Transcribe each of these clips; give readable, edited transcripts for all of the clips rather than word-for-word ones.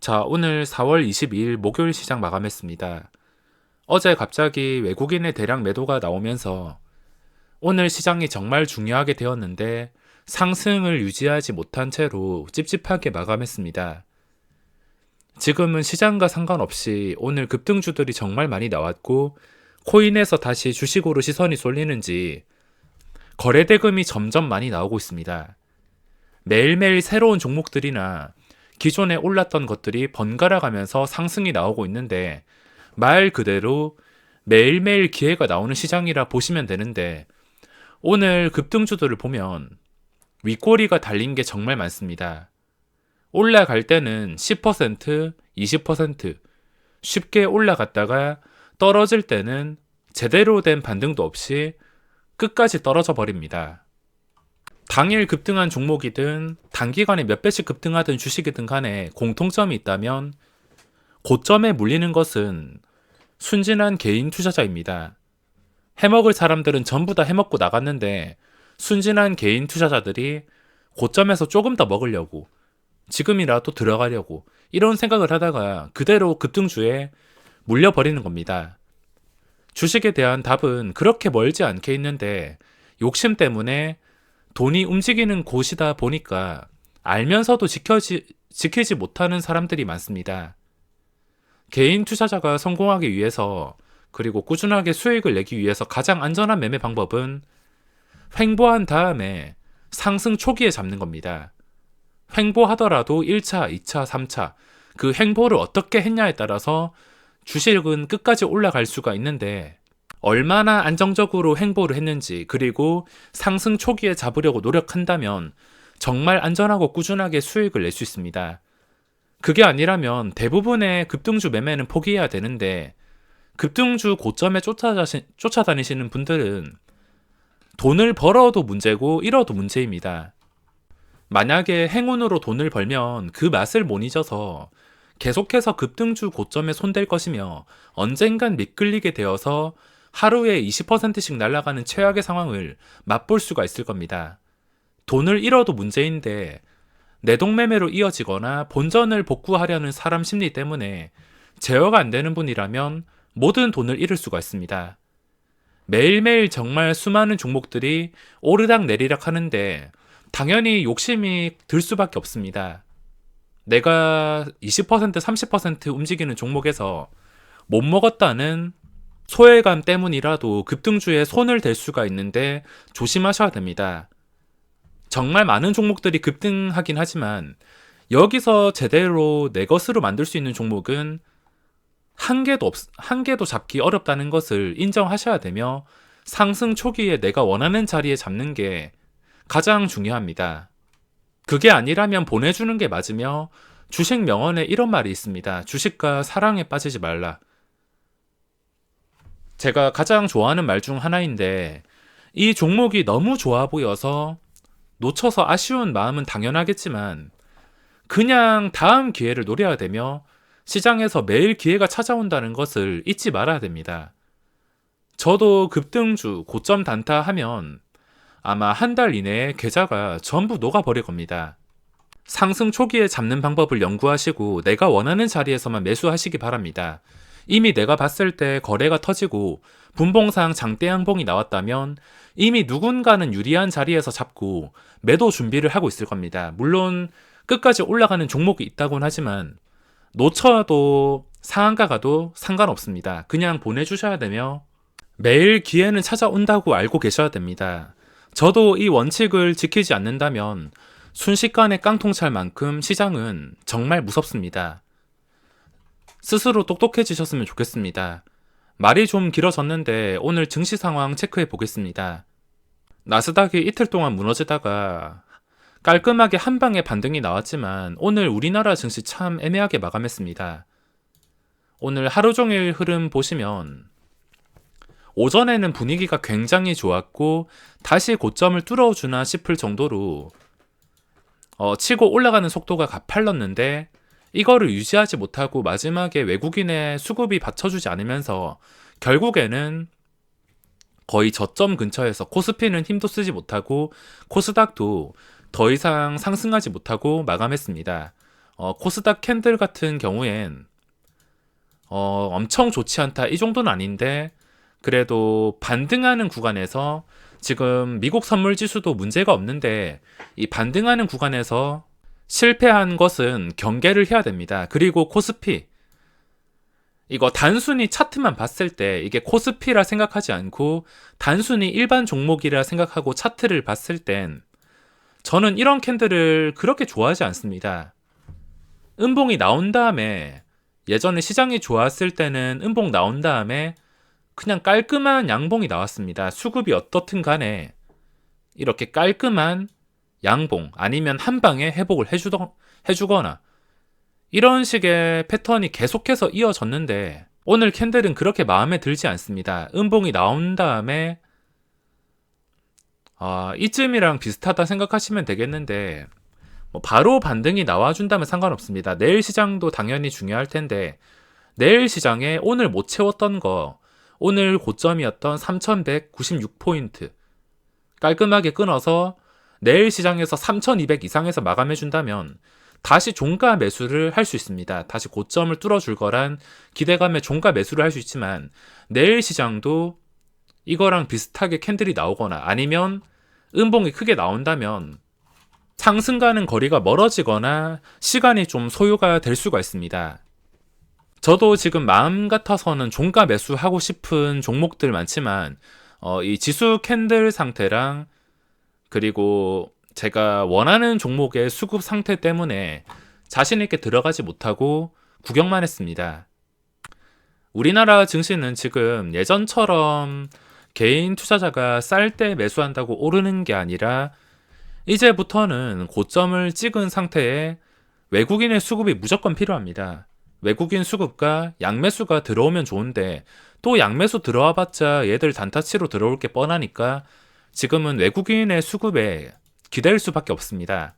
자, 오늘 4월 22일 목요일 시장 마감했습니다. 어제 갑자기 외국인의 대량 매도가 나오면서 오늘 시장이 정말 중요하게 되었는데 상승을 유지하지 못한 채로 찝찝하게 마감했습니다. 지금은 시장과 상관없이 오늘 급등주들이 정말 많이 나왔고 코인에서 다시 주식으로 시선이 쏠리는지 거래대금이 점점 많이 나오고 있습니다. 매일매일 새로운 종목들이나 기존에 올랐던 것들이 번갈아 가면서 상승이 나오고 있는데 말 그대로 매일매일 기회가 나오는 시장이라 보시면 되는데 오늘 급등주들을 보면 윗꼬리가 달린 게 정말 많습니다. 올라갈 때는 10%, 20% 쉽게 올라갔다가 떨어질 때는 제대로 된 반등도 없이 끝까지 떨어져 버립니다. 당일 급등한 종목이든 단기간에 몇 배씩 급등하던 주식이든 간에 공통점이 있다면 고점에 물리는 것은 순진한 개인 투자자입니다. 해먹을 사람들은 전부 다 해먹고 나갔는데 순진한 개인 투자자들이 고점에서 조금 더 먹으려고 지금이라도 들어가려고 이런 생각을 하다가 그대로 급등주에 물려버리는 겁니다. 주식에 대한 답은 그렇게 멀지 않게 있는데 욕심 때문에 돈이 움직이는 곳이다 보니까 알면서도 지키지 못하는 사람들이 많습니다. 개인 투자자가 성공하기 위해서 그리고 꾸준하게 수익을 내기 위해서 가장 안전한 매매 방법은 횡보한 다음에 상승 초기에 잡는 겁니다. 횡보하더라도 1차, 2차, 3차 그 횡보를 어떻게 했냐에 따라서 주식은 끝까지 올라갈 수가 있는데 얼마나 안정적으로 횡보를 했는지 그리고 상승 초기에 잡으려고 노력한다면 정말 안전하고 꾸준하게 수익을 낼 수 있습니다. 그게 아니라면 대부분의 급등주 매매는 포기해야 되는데 급등주 고점에 쫓아다니시는 분들은 돈을 벌어도 문제고 잃어도 문제입니다. 만약에 행운으로 돈을 벌면 그 맛을 못 잊어서 계속해서 급등주 고점에 손댈 것이며 언젠간 미끌리게 되어서 하루에 20%씩 날아가는 최악의 상황을 맛볼 수가 있을 겁니다. 돈을 잃어도 문제인데 내동매매로 이어지거나 본전을 복구하려는 사람 심리 때문에 제어가 안 되는 분이라면 모든 돈을 잃을 수가 있습니다. 매일매일 정말 수많은 종목들이 오르락 내리락 하는데 당연히 욕심이 들 수밖에 없습니다. 내가 20%, 30% 움직이는 종목에서 못 먹었다는 소외감 때문이라도 급등주에 손을 댈 수가 있는데 조심하셔야 됩니다. 정말 많은 종목들이 급등하긴 하지만 여기서 제대로 내 것으로 만들 수 있는 종목은 한 개도 잡기 어렵다는 것을 인정하셔야 되며 상승 초기에 내가 원하는 자리에 잡는 게 가장 중요합니다. 그게 아니라면 보내주는 게 맞으며 주식 명언에 이런 말이 있습니다. 주식과 사랑에 빠지지 말라. 제가 가장 좋아하는 말 중 하나인데 이 종목이 너무 좋아 보여서 놓쳐서 아쉬운 마음은 당연하겠지만 그냥 다음 기회를 노려야 되며 시장에서 매일 기회가 찾아온다는 것을 잊지 말아야 됩니다. 저도 급등주 고점 단타 하면 아마 한 달 이내에 계좌가 전부 녹아버릴 겁니다. 상승 초기에 잡는 방법을 연구하시고 내가 원하는 자리에서만 매수하시기 바랍니다. 이미 내가 봤을 때 거래가 터지고 분봉상 장대 양봉이 나왔다면 이미 누군가는 유리한 자리에서 잡고 매도 준비를 하고 있을 겁니다. 물론 끝까지 올라가는 종목이 있다곤 하지만 놓쳐도 상한가 가도 상관없습니다. 그냥 보내주셔야 되며 매일 기회는 찾아온다고 알고 계셔야 됩니다. 저도 이 원칙을 지키지 않는다면 순식간에 깡통 찰 만큼 시장은 정말 무섭습니다. 스스로 똑똑해지셨으면 좋겠습니다. 말이 좀 길어졌는데 오늘 증시 상황 체크해 보겠습니다. 나스닥이 이틀 동안 무너지다가 깔끔하게 한 방에 반등이 나왔지만 오늘 우리나라 증시 참 애매하게 마감했습니다. 오늘 하루 종일 흐름 보시면 오전에는 분위기가 굉장히 좋았고 다시 고점을 뚫어주나 싶을 정도로 치고 올라가는 속도가 가팔랐는데 이거를 유지하지 못하고 마지막에 외국인의 수급이 받쳐주지 않으면서 결국에는 거의 저점 근처에서 코스피는 힘도 쓰지 못하고 코스닥도 더 이상 상승하지 못하고 마감했습니다. 코스닥 캔들 같은 경우엔 엄청 좋지 않다 이 정도는 아닌데 그래도 반등하는 구간에서 지금 미국 선물 지수도 문제가 없는데 이 반등하는 구간에서 실패한 것은 경계를 해야 됩니다. 그리고 코스피 이거 단순히 차트만 봤을 때 이게 코스피라 생각하지 않고 단순히 일반 종목이라 생각하고 차트를 봤을 땐 저는 이런 캔들을 그렇게 좋아하지 않습니다. 음봉이 나온 다음에 예전에 시장이 좋았을 때는 음봉 나온 다음에 그냥 깔끔한 양봉이 나왔습니다. 수급이 어떻든 간에 이렇게 깔끔한 양봉 아니면 한 방에 회복을 해주거나 이런 식의 패턴이 계속해서 이어졌는데 오늘 캔들은 그렇게 마음에 들지 않습니다. 음봉이 나온 다음에 이쯤이랑 비슷하다 생각하시면 되겠는데 바로 반등이 나와준다면 상관없습니다. 내일 시장도 당연히 중요할 텐데 내일 시장에 오늘 못 채웠던 거 오늘 고점이었던 3196포인트 깔끔하게 끊어서 내일 시장에서 3200 이상에서 마감해준다면 다시 종가 매수를 할 수 있습니다. 다시 고점을 뚫어줄 거란 기대감에 종가 매수를 할 수 있지만 내일 시장도 이거랑 비슷하게 캔들이 나오거나 아니면 음봉이 크게 나온다면 상승가는 거리가 멀어지거나 시간이 좀 소요가 될 수가 있습니다. 저도 지금 마음 같아서는 종가 매수하고 싶은 종목들 많지만 이 지수 캔들 상태랑 그리고 제가 원하는 종목의 수급 상태 때문에 자신 있게 들어가지 못하고 구경만 했습니다. 우리나라 증시는 지금 예전처럼 개인 투자자가 쌀 때 매수한다고 오르는 게 아니라 이제부터는 고점을 찍은 상태에 외국인의 수급이 무조건 필요합니다. 외국인 수급과 양매수가 들어오면 좋은데 또 양매수 들어와 봤자 얘들 단타치로 들어올 게 뻔하니까 지금은 외국인의 수급에 기댈 수밖에 없습니다.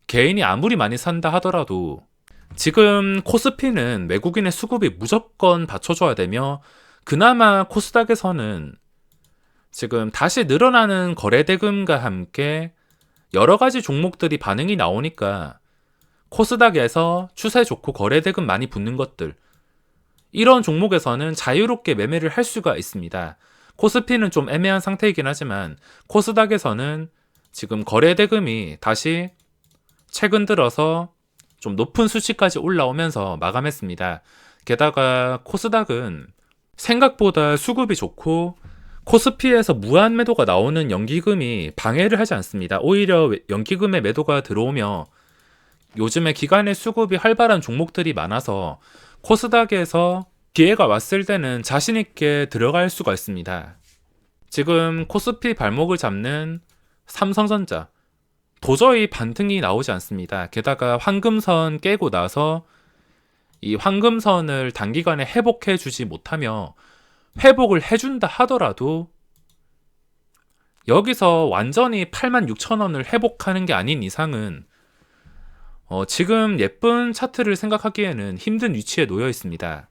개인이 아무리 많이 산다 하더라도 지금 코스피는 외국인의 수급이 무조건 받쳐줘야 되며 그나마 코스닥에서는 지금 다시 늘어나는 거래대금과 함께 여러 가지 종목들이 반응이 나오니까 코스닥에서 추세 좋고 거래대금 많이 붙는 것들 이런 종목에서는 자유롭게 매매를 할 수가 있습니다. 코스피는 좀 애매한 상태이긴 하지만 코스닥에서는 지금 거래대금이 다시 최근 들어서 좀 높은 수치까지 올라오면서 마감했습니다. 게다가 코스닥은 생각보다 수급이 좋고 코스피에서 무한 매도가 나오는 연기금이 방해를 하지 않습니다. 오히려 연기금의 매도가 들어오며 요즘에 기관의 수급이 활발한 종목들이 많아서 코스닥에서 기회가 왔을 때는 자신 있게 들어갈 수가 있습니다. 지금 코스피 발목을 잡는 삼성전자 도저히 반등이 나오지 않습니다. 게다가 황금선 깨고 나서 이 황금선을 단기간에 회복해 주지 못하며 회복을 해준다 하더라도 여기서 완전히 86,000원을 회복하는 게 아닌 이상은 지금 예쁜 차트를 생각하기에는 힘든 위치에 놓여 있습니다.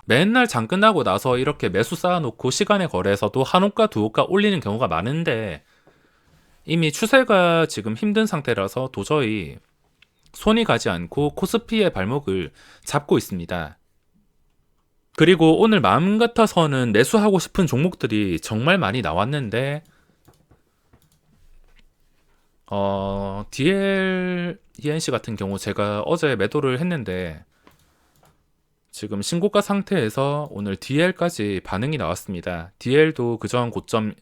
맨날 장 끝나고 나서 이렇게 매수 쌓아놓고 시간에 거래해서도 한 호가 두 호가 올리는 경우가 많은데 이미 추세가 지금 힘든 상태라서 도저히 손이 가지 않고 코스피의 발목을 잡고 있습니다. 그리고 오늘 마음 같아서는 매수하고 싶은 종목들이 정말 많이 나왔는데 DL, ENC 같은 경우 제가 어제 매도를 했는데 지금 신고가 상태에서 오늘 DL까지 반응이 나왔습니다. DL도 그전 고점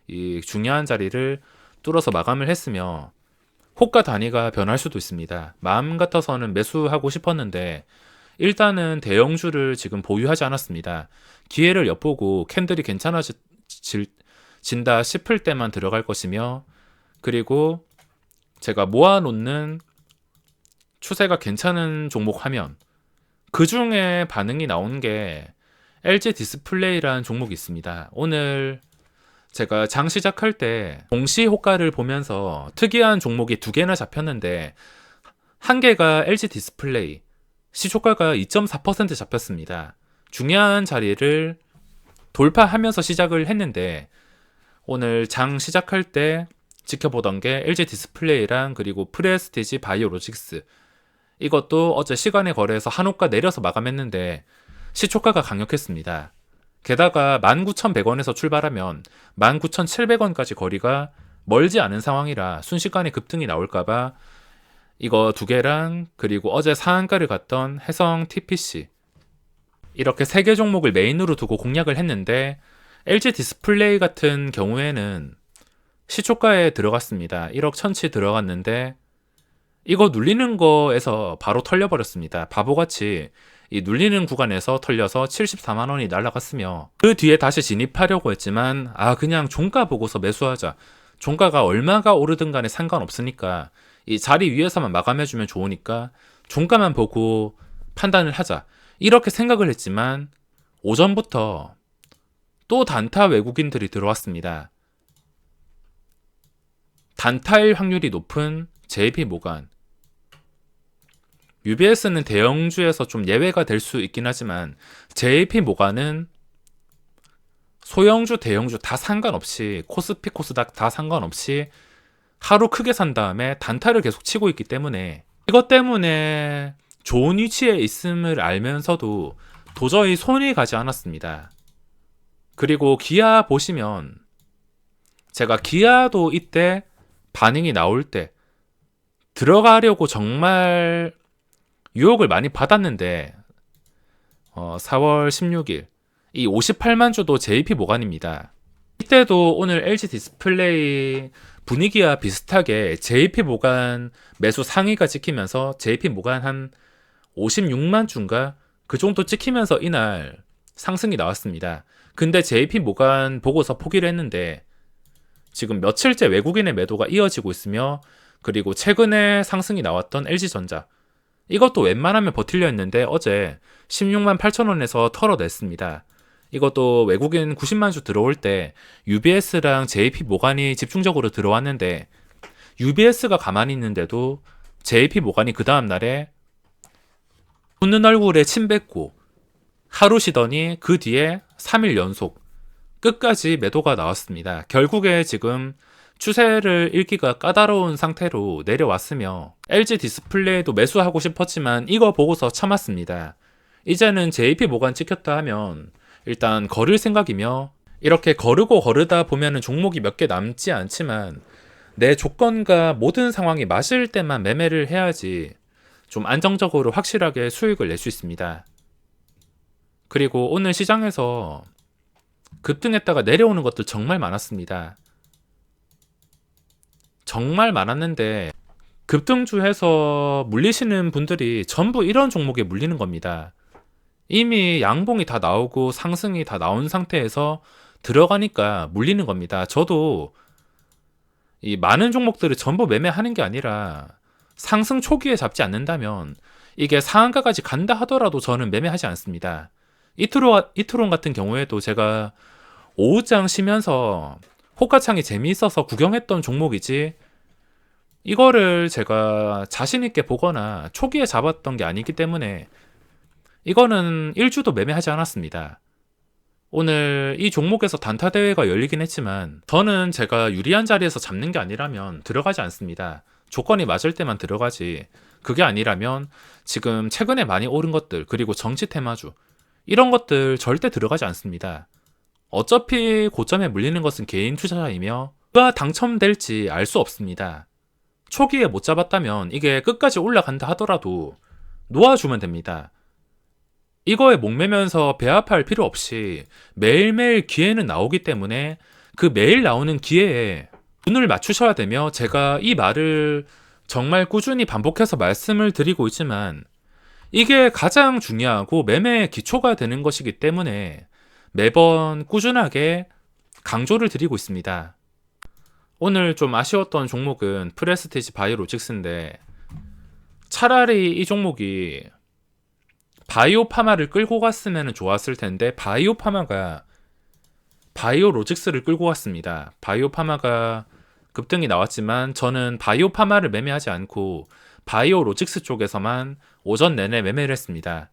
이 중요한 자리를 뚫어서 마감을 했으며 호가 단위가 변할 수도 있습니다. 마음 같아서는 매수하고 싶었는데 일단은 대형주를 지금 보유하지 않았습니다. 기회를 엿보고 캔들이 괜찮아진다 싶을 때만 들어갈 것이며 그리고 제가 모아놓는 추세가 괜찮은 종목 하면 그 중에 반응이 나온 게 LG 디스플레이라는 종목이 있습니다. 오늘 제가 장 시작할 때 동시 호가를 보면서 특이한 종목이 두 개나 잡혔는데 한 개가 LG 디스플레이 시초가가 2.4% 잡혔습니다. 중요한 자리를 돌파하면서 시작을 했는데 오늘 장 시작할 때 지켜보던 게 LG 디스플레이랑 그리고 프레스티지 바이오로직스. 이것도 어제 시간에 거래해서 한호가 내려서 마감했는데 시초가가 강력했습니다. 게다가 19,100원에서 출발하면 19,700원까지 거리가 멀지 않은 상황이라 순식간에 급등이 나올까봐 이거 두 개랑 그리고 어제 상한가를 갔던 해성 TPC 이렇게 세 개 종목을 메인으로 두고 공략을 했는데 LG 디스플레이 같은 경우에는 시초가에 들어갔습니다. 1억 1천치 들어갔는데 이거 눌리는 거에서 바로 털려버렸습니다. 바보같이 이 눌리는 구간에서 털려서 74만 원이 날아갔으며 그 뒤에 다시 진입하려고 했지만 그냥 종가 보고서 매수하자. 종가가 얼마가 오르든 간에 상관없으니까 이 자리 위에서만 마감해주면 좋으니까 종가만 보고 판단을 하자. 이렇게 생각을 했지만 오전부터 또 단타 외국인들이 들어왔습니다. 단타일 확률이 높은 JP모간. UBS는 대형주에서 좀 예외가 될 수 있긴 하지만 JP모간은 소형주, 대형주 다 상관없이 코스피, 코스닥 다 상관없이 하루 크게 산 다음에 단타를 계속 치고 있기 때문에 이것 때문에 좋은 위치에 있음을 알면서도 도저히 손이 가지 않았습니다. 그리고 기아 보시면 제가 기아도 이때 반응이 나올 때 들어가려고 정말 유혹을 많이 받았는데 4월 16일 이 58만 주도 JP모간입니다. 이때도 오늘 LG 디스플레이 분위기와 비슷하게 JP모간 매수 상위가 찍히면서 JP모간 한 56만 주인가 그 정도 찍히면서 이날 상승이 나왔습니다. 근데 JP모간 보고서 포기를 했는데 지금 며칠째 외국인의 매도가 이어지고 있으며 그리고 최근에 상승이 나왔던 LG전자 이것도 웬만하면 버틸려 했는데 어제 16만 8천 원에서 털어냈습니다. 이것도 외국인 90만 주 들어올 때 UBS랑 JP모간이 집중적으로 들어왔는데 UBS가 가만히 있는데도 JP모간이 그 다음 날에 웃는 얼굴에 침 뱉고 하루 쉬더니 그 뒤에 3일 연속 끝까지 매도가 나왔습니다. 결국에 지금 추세를 읽기가 까다로운 상태로 내려왔으며 LG 디스플레이도 매수하고 싶었지만 이거 보고서 참았습니다. 이제는 JP모간 찍혔다 하면 일단 걸을 생각이며 이렇게 거르고 거르다 보면은 종목이 몇 개 남지 않지만 내 조건과 모든 상황이 맞을 때만 매매를 해야지 좀 안정적으로 확실하게 수익을 낼 수 있습니다. 그리고 오늘 시장에서 급등했다가 내려오는 것들 정말 많았습니다. 정말 많았는데 급등주에서 물리시는 분들이 전부 이런 종목에 물리는 겁니다. 이미 양봉이 다 나오고 상승이 다 나온 상태에서 들어가니까 물리는 겁니다. 저도 이 많은 종목들을 전부 매매하는 게 아니라 상승 초기에 잡지 않는다면 이게 상한가까지 간다 하더라도 저는 매매하지 않습니다. 이트론 같은 경우에도 제가 오후장 쉬면서 호가창이 재미있어서 구경했던 종목이지 이거를 제가 자신있게 보거나 초기에 잡았던 게 아니기 때문에 이거는 1주도 매매하지 않았습니다. 오늘 이 종목에서 단타 대회가 열리긴 했지만 저는 제가 유리한 자리에서 잡는 게 아니라면 들어가지 않습니다. 조건이 맞을 때만 들어가지 그게 아니라면 지금 최근에 많이 오른 것들 그리고 정치 테마주 이런 것들 절대 들어가지 않습니다. 어차피 고점에 물리는 것은 개인 투자자이며 누가 당첨될지 알 수 없습니다. 초기에 못 잡았다면 이게 끝까지 올라간다 하더라도 놓아주면 됩니다. 이거에 목매면서 배합할 필요 없이 매일매일 기회는 나오기 때문에 그 매일 나오는 기회에 눈을 맞추셔야 되며 제가 이 말을 정말 꾸준히 반복해서 말씀을 드리고 있지만 이게 가장 중요하고 매매의 기초가 되는 것이기 때문에 매번 꾸준하게 강조를 드리고 있습니다. 오늘 좀 아쉬웠던 종목은 프레스티지 바이오로직스인데 차라리 이 종목이 바이오파마를 끌고 갔으면 좋았을 텐데 바이오파마가 바이오로직스를 끌고 갔습니다. 바이오파마가 급등이 나왔지만 저는 바이오파마를 매매하지 않고 바이오로직스 쪽에서만 오전 내내 매매를 했습니다.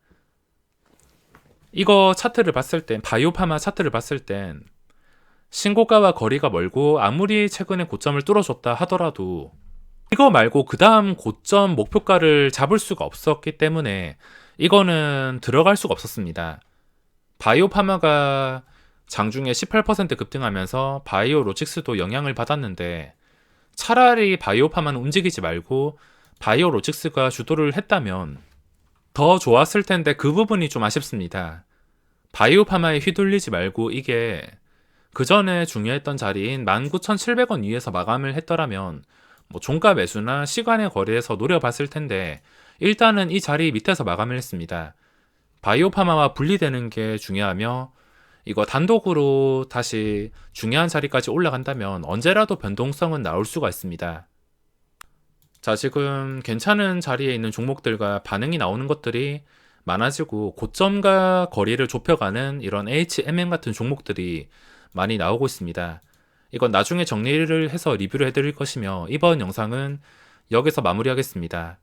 이거 차트를 봤을 땐 바이오파마 차트를 봤을 땐 신고가와 거리가 멀고 아무리 최근에 고점을 뚫어줬다 하더라도 이거 말고 그 다음 고점 목표가를 잡을 수가 없었기 때문에 이거는 들어갈 수가 없었습니다. 바이오 파마가 장중에 18% 급등하면서 바이오 로직스도 영향을 받았는데 차라리 바이오 파마는 움직이지 말고 바이오 로직스가 주도를 했다면 더 좋았을 텐데 그 부분이 좀 아쉽습니다. 바이오 파마에 휘둘리지 말고 이게 그 전에 중요했던 자리인 19,700원 위에서 마감을 했더라면 뭐 종가 매수나 시간의 거래에서 노려봤을 텐데 일단은 이 자리 밑에서 마감을 했습니다. 바이오 파마와 분리되는 게 중요하며 이거 단독으로 다시 중요한 자리까지 올라간다면 언제라도 변동성은 나올 수가 있습니다. 자, 지금 괜찮은 자리에 있는 종목들과 반응이 나오는 것들이 많아지고 고점과 거리를 좁혀가는 이런 HMM 같은 종목들이 많이 나오고 있습니다. 이건 나중에 정리를 해서 리뷰를 해드릴 것이며 이번 영상은 여기서 마무리하겠습니다.